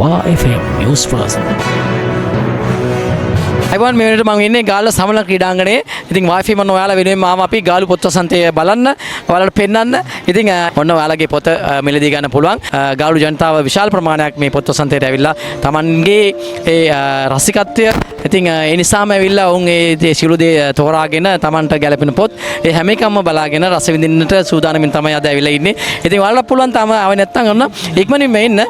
YFM News First. අයිබෝන් මේ වෙනකොට මම ඉන්නේ ගාල්ල සමන ක්‍රීඩාංගණයේ. ඉතින් YFM ඔන්න ඔයාලා වෙනුවෙන් මාම අපි ගාලු පොත් වසන්තය බලන්න ඔයාලට පෙන්නන්න. ඉතින් ඔන්න ඔයාලගේ පොත මිලදී ගන්න පුළුවන්. ගාලු ජනතාව විශාල ප්‍රමාණයක් මේ පොත් වසන්තයට ඇවිල්ලා Tamanගේ ඒ රසිකත්වය ඉතින් ඒ නිසාම ඇවිල්ලා ඔවුන් ඒ සිළු දේ තෝරාගෙන Tamanට ගැලපෙන පොත් ඒ හැම එකක්ම බලාගෙන රස විඳින්නට සූදානමින් තමයි අද ඇවිල්ලා ඉන්නේ. ඉතින් ඔයාලට පුළුවන් තාම ආවේ නැත්නම් ඔන්න ඉක්මනින් මේ ඉන්න.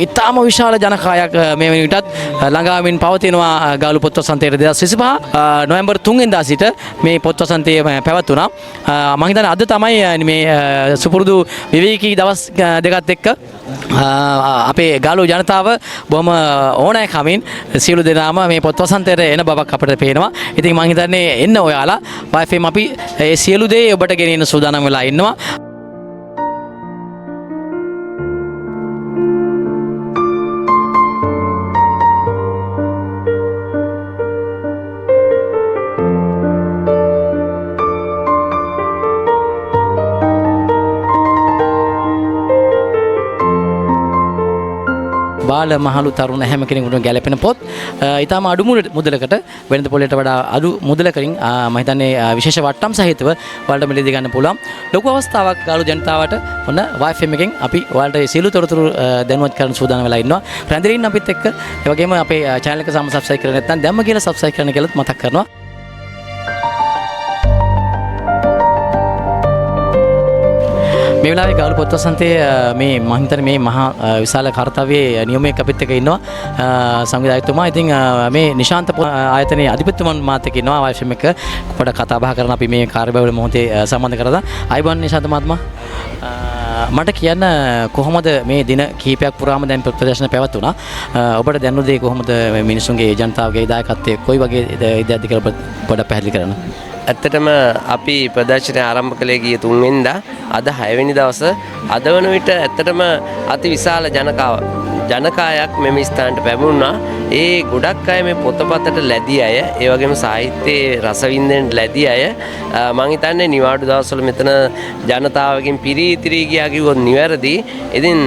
ඊටාම විශාල ජනකායක් මේ වෙන විටත් ළඟාමින් පවතිනවා ගාලු පොත් වසන්තයේ 2025 නොවැම්බර් 3 වෙනිදා සිට මේ පොත් වසන්තය පැවැත්වුණා. මම හිතන්නේ අද තමයි මේ සුපුරුදු විවේකී දවස් දෙකත් එක්ක අපේ ගාලු ජනතාව බොහොම ඕනෑකමින් සියලු දෙනාම මේ පොත් වසන්තයට එන බවක් අපිට පේනවා. ඉතින් මම හිතන්නේ එන්න ඔයාලා YFM අපි මේ සියලු දේ ඔබට ගෙනියන්න සූදානම් වෙලා ඉන්නවා. බාල මහලු තරුණ හැම කෙනෙකුට ගැලපෙන පොත් ඊටම අඩු මුදලකට වෙනද පොලේට වඩා අඩු මුදලකින් මම හිතන්නේ විශේෂ වට්ටම් සහිතව ඔයාලට මිලදී ගන්න පුළුවන් ලොකු අවස්ථාවක් ගාලු ජනතාවට ඔන්න YFM එකෙන් අපි ඔයාලට සියලු තොරතුරු දැනුවත් කරන්න සූදානම් වෙලා ඉන්නවා. රැඳෙන්න අපිත් එක්ක ඒ වගේම අපේ channel එක සබ්ස්ක්‍රයිබ් කරලා නැත්නම් දැම්ම කියලා සබ්ස්ක්‍රයිබ් කරන්න කියලාත් මතක් කරනවා. මේ වෙලාවේ ගාලු පොත් වසන්තයේ මේ මම හිතන්නේ මේ මහා විශාල කාර්යයේ නියමයක අපිත් එක්ක ඉන්නවා සංවිධායකතුමා. ඉතින් මේ නිශාන්ත ආයතනයේ අධිපතිතුමන් මාත් එක්ක ඉන්නවා YFM එක පොඩ කතා බහ කරන අපි මේ කාර්යබහුල මොහොතේ සම්බන්ධ කරලා. අයිබෝන් නිශාන්ත මහත්මයා මට කියන්න කොහොමද මේ දින කීපයක් පුරාම දැන් ප්‍රදර්ශන පැවැත්වුණා. ඔබට දැනුණු දේ කොහොමද මිනිසුන්ගේ ජනතාවගේ දායකත්වයේ කොයි වගේ ඉදයක්ද කියලා පොඩ පැහැදිලි කරන්න. ඇත්තටම අපි ප්‍රදර්ශනය ආරම්භ කළේ ගිය 3 වෙනිදා අද 6 වෙනි දවස අද වන විට ඇත්තටම අති විශාල ජනකායක් මෙම ස්ථානට පැමුණා. ඒ ගොඩක් අය මේ පොතපතට ලැබී අය ඒ වගේම සාහිත්‍යයේ රස විඳින්න ලැබී අය මම හිතන්නේ නිවාඩු දවස්වල මෙතන ජනතාවගෙන් පිරී ගියා කිව්වොත් නිවැරදි. ඉතින්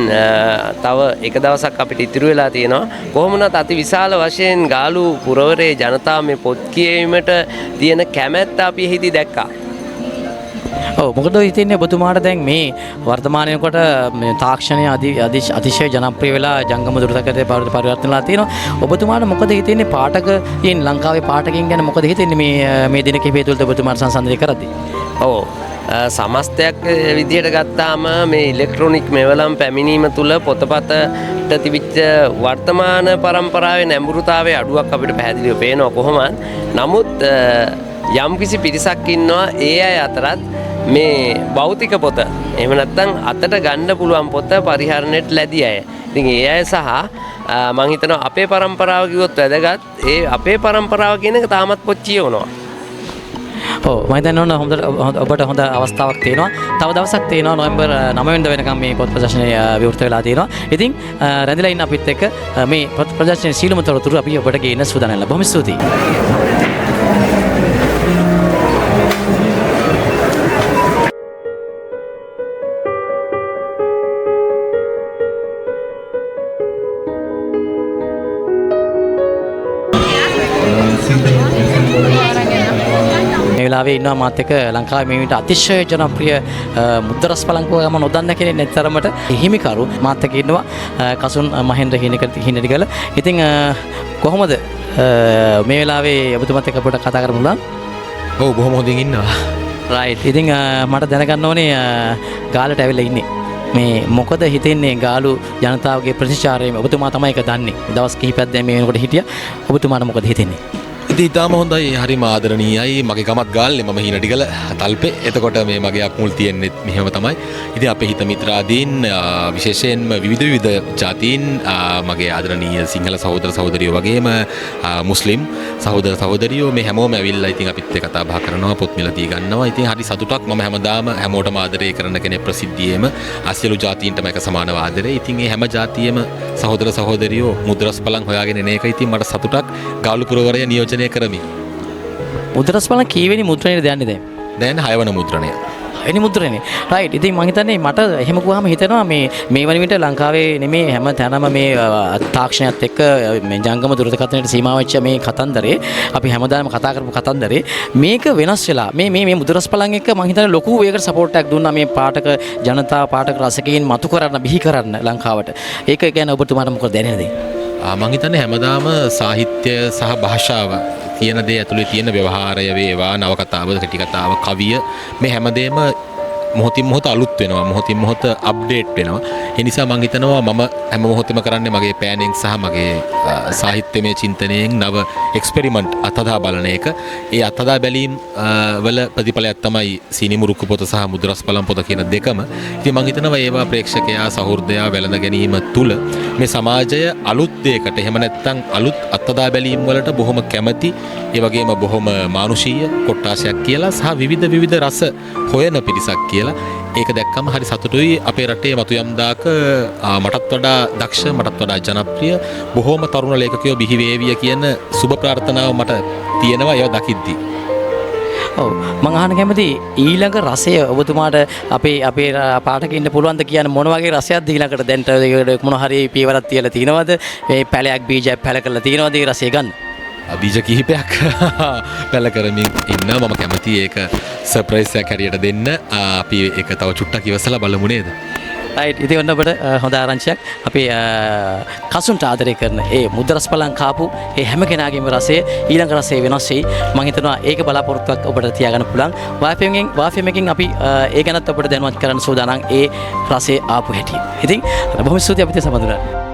තව එක දවසක් අපිට ඉතුරු වෙලා තියෙනවා. කොහොම වුණත් අති විශාල වශයෙන් ගාලු පුරවරේ ජනතාව මේ පොත් කියවීමට තියෙන කැමැත්ත අපි එහිදී දැක්කා. ඔව් මොකද හිතන්නේ ඔබතුමාට දැන් මේ වර්තමානයේ කොට මේ තාක්ෂණය අතිශය ජනප්‍රිය වෙලා ජංගම දුරකථනයට පරිවර්තන වෙලා තියෙනවා. ඔබතුමාට මොකද හිතන්නේ පාඨකයන් ලංකාවේ පාඨකයන් ගැන මොකද හිතන්නේ මේ දින කිහිපය තුළත ඔබතුමාට සංසන්දනය කරද්දී? ඔව් සමස්තයක් විදියට ගත්තාම මේ ඉලෙක්ට්‍රොනික මෙවලම් පැමිණීම තුළ පොතපතට තිබිච්ච වර්තමාන පරම්පරාවේ නැඹුරුතාවයේ අඩුවක් අපිට පැහැදිලිව පේනවා කොහොමද. නමුත් යම්කිසි පිරිසක් ඉන්නවා ඒ අය අතරත් මේ භෞතික පොත එහෙම නැත්නම් අතට ගන්න පුළුවන් පොත පරිහරණයට ලැබී අය. ඉතින් ඒ අය සහ මම හිතනවා අපේ පරම්පරාව කිව්වොත් වැදගත්. ඒ අපේ පරම්පරාව කියන එක තාමත් පොත් කියවනවා. ඔව් මම හිතන්නේ ඔබට හොඳ අවස්ථාවක් තියෙනවා. තව දවසක් තියෙනවා නොවැම්බර් 9 වෙනිදා වෙනකම් මේ පොත් ප්‍රදර්ශනය විවෘත වෙලා තියෙනවා. ඉතින් රැඳිලා ඉන්න අපිත් එක්ක මේ පොත් ප්‍රදර්ශනයේ සීලම තොරතුරු අපි ඔබට ගේන්න සූදානම් වෙලා. බොහොම ස්තුතියි. මේ වෙලාවේ ඉන්නවා මාත් එක්ක ලංකාවේ මේ විට අතිශය ජනප්‍රිය මුද්දරස් පළංකුව ගම නොදන්න කෙනෙක් නැතරමට හිමිකරු මාත් එක්ක ඉන්නවා කසුන් මහෙන්ද්‍ර හිණිකල. ඉතින් කොහොමද මේ වෙලාවේ ඔබතුමාත් එක්ක පොඩ්ඩක් කතා කරමු නේද? ඔව් බොහොම හොඳින් ඉන්නවා. රයිට්. ඉතින් මට දැනගන්න ඕනේ ගාලට ඇවිල්ලා ඉන්නේ. මේ මොකද හිතෙන්නේ ගාලු ජනතාවගේ ප්‍රතිචාරය ඔබතුමා තමයි ඒක දන්නේ. දවස් කිහිපයක් දැන් මේ වෙනකොට හිටියා. ඔබතුමාට මොකද හිතෙන්නේ? ඉතින් ඊටාම හොඳයි හරිම ආදරණීයයි. මගේ ගමත් ගාල්ලේ මම හිනටිගල තල්පේ. එතකොට මේ මගේ අක්මුල් තියෙන්නේ මෙහෙම තමයි. ඉතින් අපේ හිත මිත්‍රාදීන් විශේෂයෙන්ම විවිධ ජාතීන් මගේ ආදරණීය සිංහල සහෝදර සහෝදරියෝ වගේම මුස්ලිම් සහෝදර සහෝදරියෝ මේ හැමෝම ඇවිල්ලා ඉතින් අපිත් එක්ක කතා බහ කරනවා පොත් මිලදී ගන්නවා. ඉතින් හරි සතුටක්. මම හැමදාම හැමෝටම ආදරය කරන කෙනෙක් ප්‍රසිද්ධියේම අසියලු ජාතීන්ටම එක සමානව ආදරේ. ඉතින් මේ හැම ජාතියෙම සහෝදර සහෝදරියෝ මුද්‍රස් බලන් හොයාගෙන එන එක ඉතින් මට සතුටක්. ගාලු පුරවරය නියෝජනය කරමි. මුද්‍රස් බලන් කීවෙනි මුද්‍රණයද යන්නේ දැන්? දැන් 6 වන මුද්‍රණය. 10 වෙනි මුද්‍රණේ. රයිට්. ඉතින් මම හිතන්නේ මට එහෙම කිව්වම හිතෙනවා මේ වන විට ලංකාවේ නෙමේ හැම තැනම මේ තාක්ෂණයත් එක්ක මේ ජංගම දුරකථනයට සීමා වෙච්ච මේ කතන්දරේ අපි හැමදාම කතා කරපු කතන්දරේ මේක වෙනස් වෙලා මේ මුද්‍රස් පළං එක්ක මම හිතන්නේ ලොකු වේගකට සපෝට් එකක් දුන්නා මේ පාඨක ජනතාව පාඨක රසිකයින් මතු කරන්න බිහි කරන්න ලංකාවට. ඒක ගැන ඔබතුමාට මොකද දැනෙන්නේ? මං හිතන්නේ හැමදාම සාහිත්‍ය සහ භාෂාව කියන දේ ඇතුලේ තියෙන ව්‍යවහාරය වේවා නවකතාව කෙටි කතාව කවිය මේ හැමදේම මොහොතින් මොහොත අලුත් වෙනවා මොහොතින් මොහොත අප්ඩේට් වෙනවා ඒ නිසා මම හිතනවා මම හැම මොහොතෙම කරන්නේ මගේ පෑනෙන් සහ මගේ සාහිත්‍යමය චින්තනයෙන් නව එක්ස්පෙරිමන්ට් අතදා බලන එක ඒ අතදා බැලීම් වල ප්‍රතිඵලයක් තමයි සීනිමුරුක්කු පොත සහ මුද්‍රස් පළම් පොත කියන දෙකම ඉතින් මම හිතනවා ඒවා ප්‍රේක්ෂකයා සහෘදයා වැළඳ ගැනීම තුල මේ සමාජය අලුත් දෙයකට එහෙම නැත්නම් අලුත් අතදා බැලීම් වලට බොහොම කැමැති ඒ වගේම බොහොම මානුෂීය කොට්ටාශයක් කියලා සහ විවිධ රස හොයන පිරිසක් කියලා ඒක දැක්කම හරි සතුටුයි අපේ රටේ මතු යම් දාක මටත් වඩා දක්ෂ මටත් වඩා ජනප්‍රිය බොහෝම තරුණ ලේඛකයෝ බිහි වේවිය කියන සුබ ප්‍රාර්ථනාව මට තියෙනවා ඒවා දකිද්දී. ඔව් මම අහන්න කැමති ඊළඟ රසය ඔබතුමාට අපේ පාඨකෙන්න පුළුවන්ද කියන මොන වගේ රසයක්ද ඊළඟට දැන් මොන හරි පියවරක් තියලා තිනවද මේ පැලයක් බීජයක් පැල කරලා තිනවද ඒ රසය ගන්න? බීජ කිහිපයක් පැල කරමින් ඉන්නවා මම කැමති ඒක සර්ප්‍රයිස් එකක් හැටියට දෙන්න අපි ඒක තව චුට්ටක් ඉවසලා බලමු නේද? රයිට් ඉතින් ඔන්න ඔබට හොඳ ආරංචියක් අපි කසුන්ට ආදරය කරන ඒ මුද්‍රස් පළං කාපු ඒ හැම කෙනාගේම රසය ඊළඟ රසය වෙනස් වෙයි මම හිතනවා ඒක බලාපොරොත්තුවක් ඔබට තියාගන්න පුළුවන් වාෆෙම් එකෙන් අපි ඒ ගැනත් ඔබට දැනුවත් කරන්න සූදානම් ඒ රසය ආපු හැටි. ඉතින් බොහොම ස්තුතියි අපිට සම්බන්ධ වෙන්න.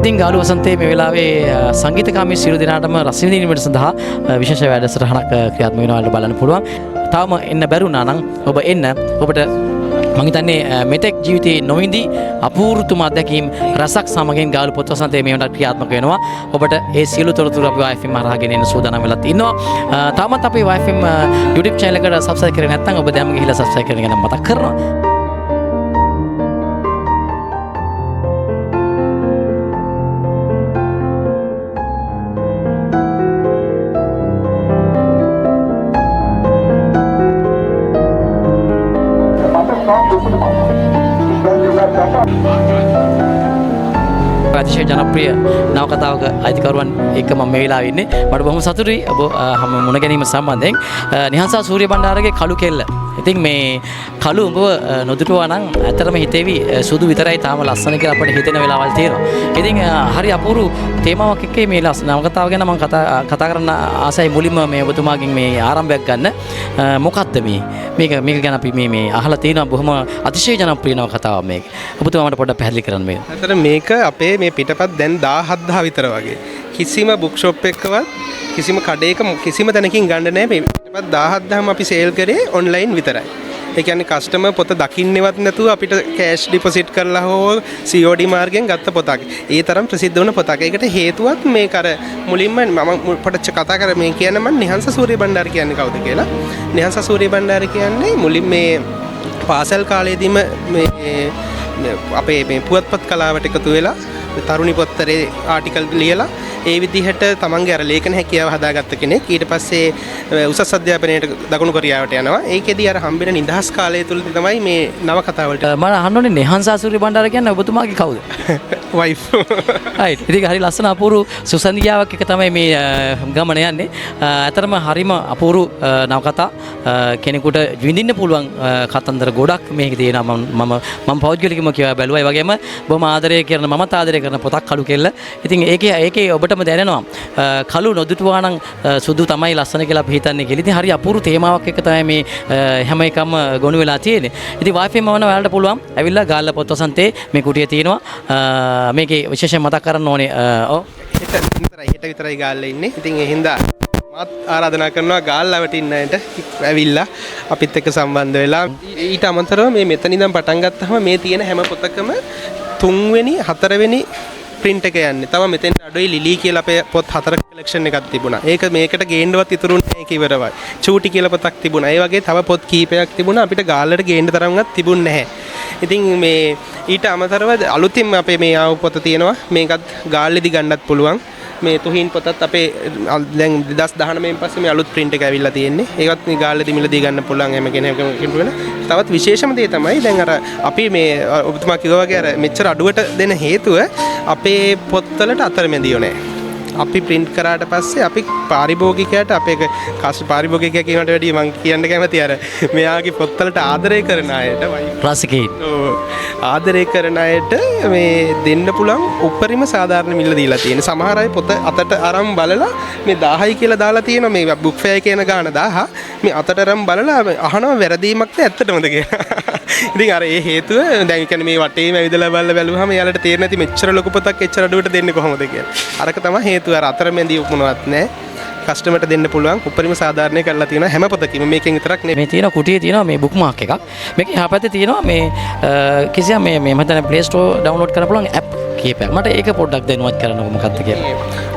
ඉතින් ගාලු වසන්තයේ මේ වෙලාවේ සංගීතකාමී සියලු දෙනාටම රස විඳීමට සඳහා විශේෂ වැඩසටහනක් ක්‍රියාත්මක වෙනවා වලට බලන්න පුළුවන්. තාම එන්න බැරුණා නම් ඔබ එන්න ඔබට මම හිතන්නේ මෙතෙක් ජීවිතේ නොවිඳි අපූර්වතම අත්දැකීම් රසක් සමගින් ගාලු පොත් වසන්තයේ මේ වෙනට ක්‍රියාත්මක වෙනවා. ඔබට ඒ සියලු තොරතුරු අපි YFM හරහා ගෙනෙන්න සූදානම් වෙලා ඉන්නවා. තාමත් අපේ YFM YouTube channel එකට subscribe කරේ නැත්නම් ඔබ දැන්ම ගිහිල්ලා subscribe කරන එක මතක් කරනවා. අතිශය ජනප්‍රිය නවකතාවක අයිතිකරුවන් එක්ක මම මේ වෙලාවේ ඉන්නේ. මට බොහොම සතුටුයි ඔබ මුණ ගැනීම සම්බන්ධයෙන්. නිහංසා සූරිය බණ්ඩාරගේ කළු කෙල්ල. ඉතින් මේ කළු උඹව නොදුටුවා නම් ඇත්තටම හිතේවි සුදු විතරයි තාම ලස්සන කියලා අපිට හිතෙන වෙලාවල් තියෙනවා. ඉතින් හරි අපූර්ව තේමාවක් එක්කේ මේ නවකතාව ගැන මම කතා කරන්න ආසයි මුලින්ම මේ ඔබතුමාගෙන් මේ ආරම්භයක් ගන්න. මොකක්ද මේක ගැන අපි මේ අහලා තියෙනවා බොහොම අතිශය ජනප්‍රිය නවකතාවක් මේක. ඔබතුමාට පොඩ්ඩක් පැහැදිලි කරන්න මේක. ඇත්තට මේක අපේ මේ පිටපත් දැන් 17000 විතර වගේ. කිසිම බුක් ෂොප් එකකවත් කිසිම කඩේක කිසිම තැනකින් ගන්න නැහැ. මේ පිටපත් 17000ම අපි සේල් කරේ ඔන්ලයින් විතරයි. ඒ කියන්නේ කස්ටමර් පොත දකින්නවත් නැතුව අපිට කෑෂ් ඩිපොසිට් කරලා හෝ COD මාර්ගයෙන් ගත්ත පොතක්. ඒ තරම් ප්‍රසිද්ධ වුණ පොතක්. ඒකට හේතුවත් මේක අර මුලින්ම මම පොඩ්ඩක් කතා කරා මේ කියන්නේ මම නිහංස සූරිය බණ්ඩාර කියන්නේ කවුද කියලා. නිහංස සූරිය බණ්ඩාර කියන්නේ මුලින් මේ පාසල් කාලේදීම මේ අපේ මේ පුවත්පත් කලාවට එකතු වෙලා තරුණි පොත්තරේ ආටිකල් ලියලා ඒ විදිහට තමන්ගේ අර ලේඛන හැකියාව හදාගත්ත කෙනෙක්. ඊට පස්සේ උසස් අධ්‍යාපනයට දකුණු කොරියාවට යනවා. ඒකෙදී අර හම්බෙන නිදහස් කාලය තුලදී තමයි මේ නවකතා වලට මම අහන්න ඕනේ නිහංසා සූරිය බණ්ඩාර කියන්නේ ඔබතුමාගේ කවුද? වයිෆ්. රයිට්. ඉතින් හරි ලස්සන අපූර්ව සුසන්දියාවක් එක තමයි මේ ගමන යන්නේ. අතරම හරිම අපූර්ව නවකතා කෙනෙකුට විඳින්න පුළුවන් කතන්දර ගොඩක් මේකේ තියෙනවා. මම පෞද්ගලිකව කියවා බැලුවා. ඒ වගේම බොහොම ආදරය කරන මමත් ආදරය කරන පොතක් කළු කෙල්ල. ඉතින් ඒකේ ඔබටම දැනෙනවා කළු නොදුටුවා නම් සුදු තමයි ලස්සන කියලා අපි හිතන්නේ කියලා. ඉතින් හරි අපූර්ව තේමාවක් එක තමයි මේ හැම එකම ගොනු වෙලා තියෙන්නේ. ඉතින් YFM වුණා ඔයාලට පුළුවන් ඇවිල්ලා ගාල්ල පොත් වසන්තේ මේ කුටිය තියෙනවා. මේකේ විශේෂයෙන් මතක් කරන්න ඕනේ. ඔව්. හෙට විතරයි ගාල්ල ඉන්නේ. ඉතින් ඒ හින්දා මාත් ආරාධනා කරනවා ගාල් ලවටින්න අයට ඇවිල්ලා අපිත් එක්ක සම්බන්ධ වෙලා ඊට අමතරව මේ මෙතන ඉඳන් පටන් ගත්තාම මේ තියෙන හැම පොතකම 3 වෙනි 4 වෙනි print එක යන්නේ. තව මෙතෙන් අඩොයි ලිලි කියලා අපේ පොත් 4ක collection එකක් තිබුණා. ඒක මේකට ගේන්නවත් ඉතුරුන්නේ නැහැ කිවරවයි. චූටි කියලා පොතක් තිබුණා. ඒ වගේ තව පොත් කීපයක් තිබුණා. අපිට ගාල්ලට ගේන්න තරම්වත් තිබුණේ නැහැ. ඉතින් මේ ඊට අමතරව අලුතින්ම අපේ මේ ආව පොත තියෙනවා. මේකත් ගාල්ලෙදි ගන්නත් පුළුවන්. මේ තුහින් පොතත් අපේ දැන් 2019 පස්සේ මේ අලුත් print එක ඇවිල්ලා තියෙන්නේ. ඒවත් මේ ගාල්ලෙදි මිලදී ගන්න පුළුවන් හැම කෙනෙකුටම. තවත් විශේෂම දේ තමයි දැන් අර අපි මේ ඔබතුමා කිව්වා වගේ අර මෙච්චර අඩුවට දෙන හේතුව අපේ පොත්වලට අතරමැදියෝ නැහැ. අපි print කරාට පස්සේ අපි පාරිභෝගිකයට අපේ පාරිභෝගිකයා කියනට වැඩිය මම කියන්න කැමති අර මෙයාගේ පොත්වලට ආදරය කරන අයට රසිකයින් ආදරය කරන අයට මේ දෙන්න පුළුවන් උපරිම සාධාරණ මිල දීලා තියෙන. සමහර අය පොත අතට අරන් බලලා මේ 1000යි කියලා දාලා තියෙනවා මේ බුක් ෆෙයාර් කියන ගාන 1000 මේ අතට අරන් බලලා අහනවා වැරදීමක්ද ඇත්තටමද කියලා. ඉතින් අර ඒ හේතුව දැන් කියන්නේ මේ වටේම ඇවිදලා බලුවාම එයාලට තේරෙන්නේ නැති මෙච්චර ලොකු පොතක් එච්චර අඩුවට දෙන්නේ කොහොමද කියලා. අරක තමයි හේතුව. අර අතරමැදි මොනවත් නැහැ. කස්ටමර්ට දෙන්න පුළුවන් උපරිම සාධාරණය කරලා තියෙනවා හැම පොතකින්ම මේකෙන් විතරක් නෙමෙයි. මේ තියෙන කුටියේ තියෙනවා මේ බුක් මාක් එකක්. මේක එහා පැත්තේ තියෙනවා මේ කිසියම් මේ මම Play Store download කරන්න පුළුවන් app කීපයක්. මට ඒක පොඩ්ඩක් දැනුවත් කරන්නකො මොකක්ද කියලා.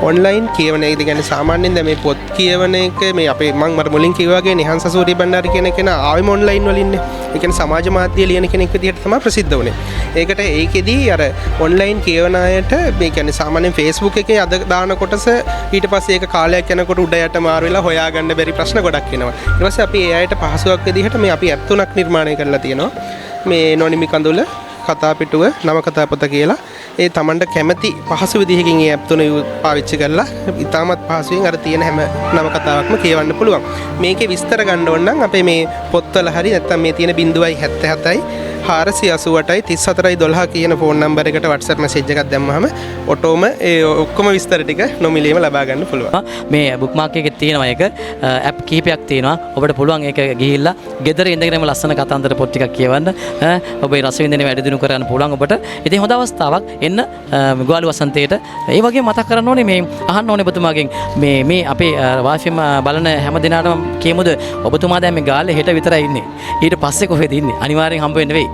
ඔන්ලයින් කියවන එක කියන්නේ සාමාන්‍යයෙන් දැන් මේ පොත් කියවන එක මේ අපේ මම මට මුලින් කිව්වා වගේ නිහංස සූරිය බණ්ඩාරි කියන කෙනා ආවෙම ඔන්ලයින් වලින්නේ. ඒ කියන්නේ සමාජ මාධ්‍ය ලියන කෙනෙක් විදිහට තමයි ප්‍රසිද්ධ වුනේ. ඒකට ඒකෙදී අර ඔන්ලයින් කියවන අයට මේ කියන්නේ සාමාන්‍යයෙන් Facebook එකේ අද දාන කොටස ඊට පස්සේ ඒක කාලයක් යනකොට උඩ යට මාරු වෙලා හොයාගන්න බැරි ප්‍රශ්න ගොඩක් එනවා. ඊට පස්සේ අපි ඒ අයට පහසුවක් විදිහට මේ අපි ඇප් තුනක් නිර්මාණය කරලා තියෙනවා. මේ නොනිමි කඳුල කතා පිටුව නවකතා පොත කියලා ඒ තමන්ට කැමති පහසු විදිහකින් ඒ ඇප් තුන පාවිච්චි කරලා ඉතාමත් පහසුවෙන් අර තියෙන හැම නවකතාවක්ම කියවන්න පුළුවන්. මේකේ විස්තර ගන්න ඕන නම් අපේ මේ පොත්වල හරි නැත්නම් මේ තියෙන 0.77යි 488යි 3412 කියන ෆෝන් නම්බර් එකට WhatsApp message එකක් දැම්මහම ඔටෝම ඒ ඔක්කොම විස්තර ටික නොමිලේම ලබා ගන්න පුළුවන්. මේ බුක්මාක් එකේ තියෙනවා ඒක ඇප් කීපයක් තියෙනවා. ඔබට පුළුවන් ඒක ගිහිල්ලා ගෙදර ඉඳගෙනම ලස්සන කතන්දර පොත් ටිකක් කියවන්න. ඔබේ රසවින්දනය වැඩි දියුණු කරන්න පුළුවන් ඔබට. ඉතින් හොඳ අවස්ථාවක් එන්න ගෝලු වසන්තයට. ඒ වගේම මතක් කරන්න ඕනේ මේ අහන්න ඕනේ ඔබතුමාගෙන් මේ අපේ වාෆිම බලන හැම දිනාටම කියමුද ඔබතුමා දැන් මේ ගාල්ලේ හෙට විතරයි ඉන්නේ. ඊට පස්සේ කොහෙද ඉන්නේ? අනිවාර්යෙන් හම්බ වෙන්න වෙයි.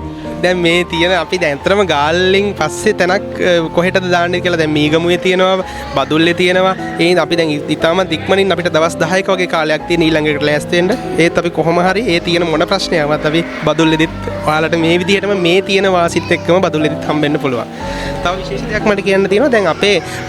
දැන් මේ තියෙන අපි දැන් අතරම ගාල්ලෙන් පස්සේ තැනක් කොහෙටද දාන්නේ කියලා දැන් මීගමුවේ තියෙනවා බදුල්ලේ තියෙනවා. ඒ අපි දැන් ඉතාමත් ඉක්මනින් අපිට දවස් 10ක වගේ කාලයක් තියෙන ඊළඟට ලෑස්ති වෙන්න. ඒත් අපි කොහොම හරි ඒ තියෙන මොන ප්‍රශ්නයක්වත් අපි බදුල්ලේදිත් ඔයාලට මේ විදිහටම මේ තියෙන වාසිත් එක්කම බදුල්ලේදිත් හම්බෙන්න පුළුවන්. තව විශේෂ දෙයක් මට කියන්න තියෙනවා දැන්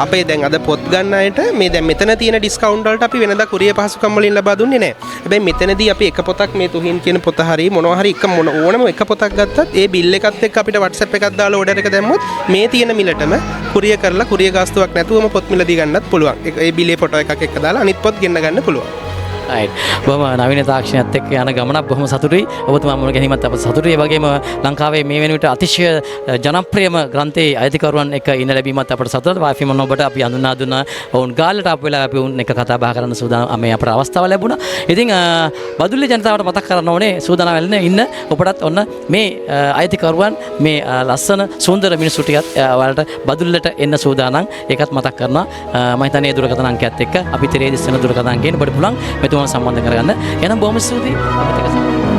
අපේ දැන් අද පොත් ගන්න අයට මේ දැන් මෙතන තියෙන ඩිස්කවුන්ට් වලට අපි වෙනදා කුරිය පහසුකම් වලින් ලබා දුන්නේ නැහැ. හැබැයි මෙතනදී අපි එක පොතක් මේ තුහින් කියන පොත හරි මොනවා හරි එක ඕනම එක පොතක් ගත්තත් ඒ බිල් එකත් එක්ක අපිට WhatsApp එකක් දාලා ඕඩර් එක දැම්මොත් මේ තියෙන මිලටම කුරිය කරලා කුරිය ගාස්තුවක් නැතුවම පොත් මිල දී ගන්නත් පුළුවන්. ඒ බිලේ ෆොටෝ එකක් එක්ක දාලා අනිත් පොත් ගෙන්න ගන්න පුළුවන්. right. බොහොම නවීන තාක්ෂණයත් එක්ක යන ගමනක් බොහොම සතුටුයි. ඔබතුමා මුණ ගැනීමත් අප සතුටුයි. ඒ වගේම ලංකාවේ මේ වෙන විට අතිශය ජනප්‍රියම ග්‍රන්ථයේ අයිතිකරුවන් එක්ක ඉන්න ලැබීමත් අපට සතුටුයි. වාෆිමන් ඔබට අපි හඳුනා දුන්නා. වුන් ගාල්ලට අප වෙලා අපි උන් එක කතා බහ කරන්න සූදානම් මේ අපට අවස්ථාව ලැබුණා. ඉතින් බදුල්ලේ ජනතාවට මතක් කරන්න ඕනේ සූදානම් වෙන්න ඉන්න ඔබටත් ඔන්න මේ අයිතිකරුවන් මේ ලස්සන සුන්දර මිනිස්සු ටිකත් ඔයාලට බදුල්ලට එන්න සූදානම්. ඒකත් මතක් කරනවා. මම හිතන්නේ ඒ දුරකථන අංකයත් එක්ක අපි තෙරේ දිස්සන දුරකථන අංකයෙන් ඔබට පුළුවන් මෙතුමා සම්බන්ධ කරගන්න. එහෙනම් බොහොම ස්තුතියි. අපිට එක සම්බන්ධ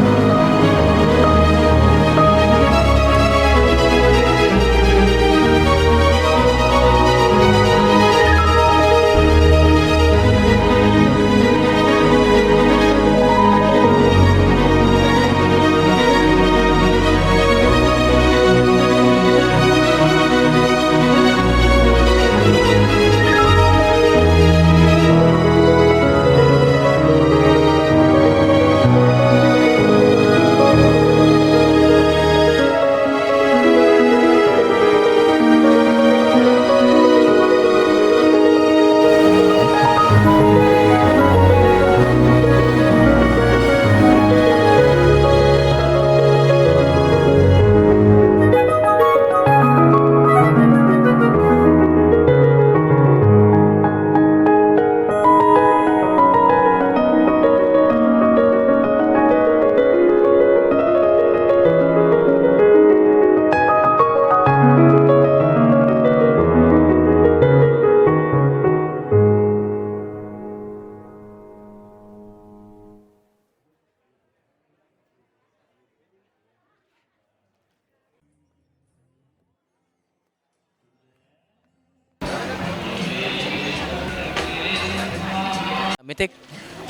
මෙතෙක්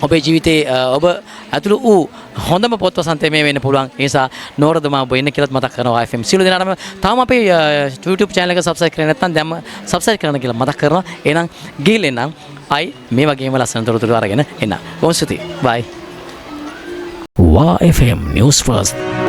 ඔබේ ජීවිතේ ඔබ ඇතුළු වූ හොඳම පොත් වසන්තය මේ වෙන්න පුළුවන්. ඒ නිසා නෝරදමා ඔබ එන්න කියලාත් මතක් කරනවා FM. සියලු දෙනාටම තාම අපේ YouTube channel එක subscribe කරලා නැත්නම් දැම්ම subscribe කරන්න කියලා මතක් කරනවා. එහෙනම් ගිහින් එන්නම්. අයි මේ වගේම ලස්සන තොරතුරු අරගෙන එන්න. කොහොමද? Bye. Wa FM News First.